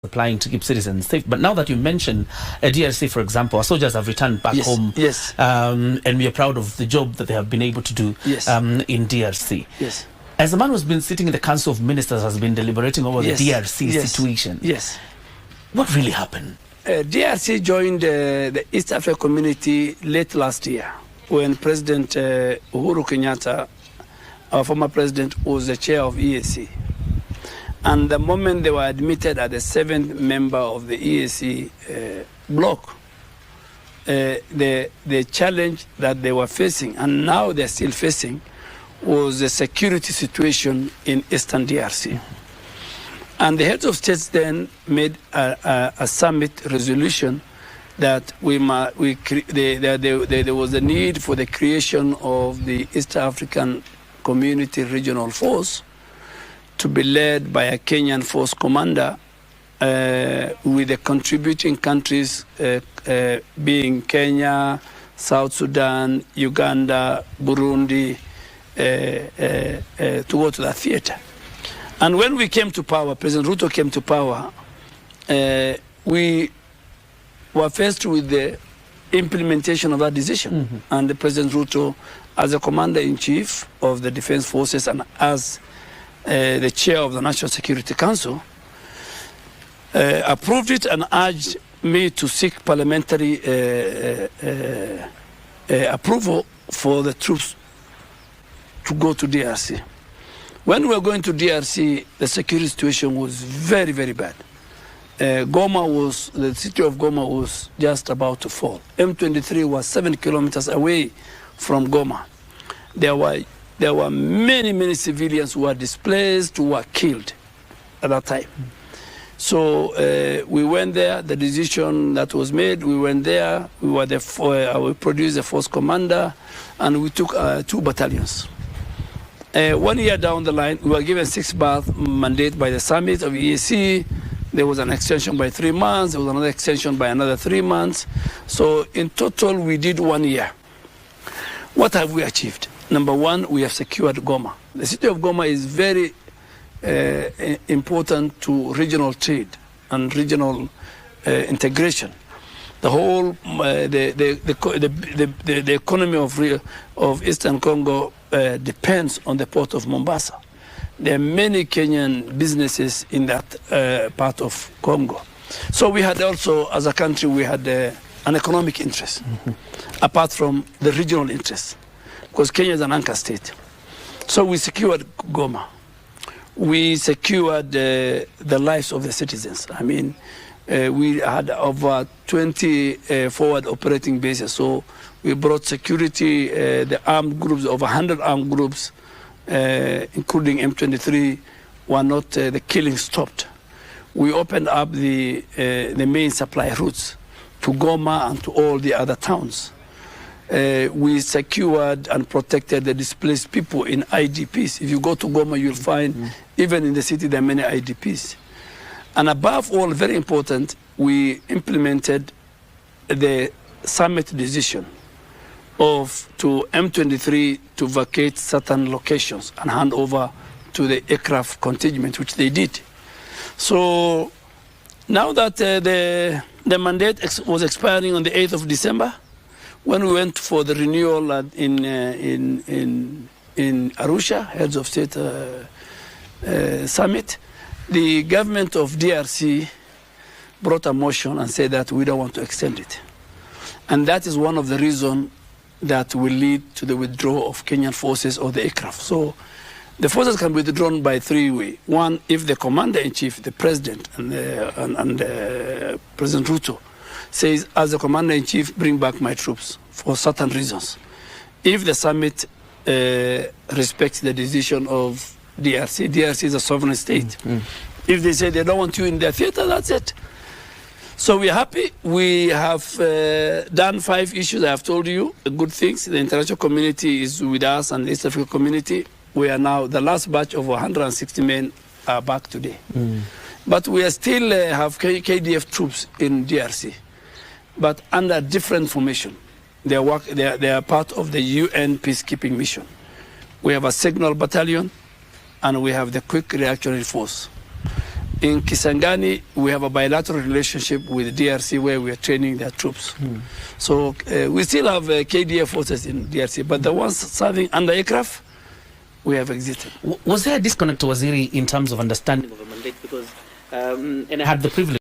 applying to keep citizens safe. But now that you mention DRC, for example, our soldiers have returned back home. Yes. And we are proud of the job that they have been able to do in DRC. Yes. As a man who's been sitting in the Council of Ministers, has been deliberating over the DRC situation. Yes. What really happened? DRC joined the East Africa community late last year when President Uhuru Kenyatta, our former president, was the chair of EAC. And the moment they were admitted as the 7th member of the EAC bloc, the challenge that they were facing, and now they're still facing, was the security situation in Eastern DRC. And the heads of states then made a summit resolution that there was a need for the creation of the East African Community Regional Force to be led by a Kenyan force commander with the contributing countries being Kenya, South Sudan, Uganda, Burundi, to go to that theater. And when we came to power, President Ruto came to power, we were faced with the implementation of that decision. And the President Ruto, as the Commander-in-Chief of the Defense Forces and as the Chair of the National Security Council, approved it and urged me to seek parliamentary approval for the troops to go to DRC. When we were going to DRC, the security situation was very, very bad. The city of Goma was just about to fall. M23 was 7 kilometers away from Goma. There were many, many civilians who were displaced, who were killed at that time. So we went there, the decision that was made, we went there, we produced a force commander, and we took 2 battalions. 1 year down the line, we were given 6-month mandate by the summit of EAC. There was an extension by 3 months. There was another extension by another 3 months. So in total, we did 1 year. What have we achieved? Number one, we have secured Goma. The city of Goma is very important to regional trade and regional integration. The whole the economy of Eastern Congo depends on the port of Mombasa. There are many Kenyan businesses in that part of Congo. So we had also, as a country, we had an economic interest, apart from the regional interest, because Kenya is an anchor state. So we secured Goma. We secured the lives of the citizens. I mean, we had over 20 forward operating bases. So we brought security, the armed groups, over 100 armed groups, including M23, were not, the killing stopped. We opened up the main supply routes to Goma and to all the other towns. We secured and protected the displaced people in IDPs. If you go to Goma, you'll find, even in the city, there are many IDPs. And above all, very important, we implemented the summit decision to M23 to vacate certain locations and hand over to the aircraft contingent, which they did. So now that the mandate was expiring on the 8th of December, when we went for the renewal in Arusha, heads of state summit, the government of DRC brought a motion and said that we don't want to extend it. And that is one of the reasons that will lead to the withdrawal of Kenyan forces or the aircraft. So the forces can be withdrawn by 3 ways. One, if the commander-in-chief, the president, and President Ruto says, as the commander-in-chief, bring back my troops for certain reasons. If the summit respects the decision of DRC, DRC is a sovereign state. If they say they don't want you in their theater, that's it. So we're happy. We have done 5 issues. I have told you good things. The international community is with us, and the East African community. We are now, the last batch of 160 men are back today. But we are still have KDF troops in DRC, but under different formation. They are part of the UN peacekeeping mission. We have a signal battalion, and we have the quick reactionary force. In Kisangani, we have a bilateral relationship with DRC where we are training their troops. So we still have KDF forces in DRC, but the ones serving under aircraft, we have exited. Was there a disconnect, Waziri, in terms of understanding of a mandate? Because and I had the privilege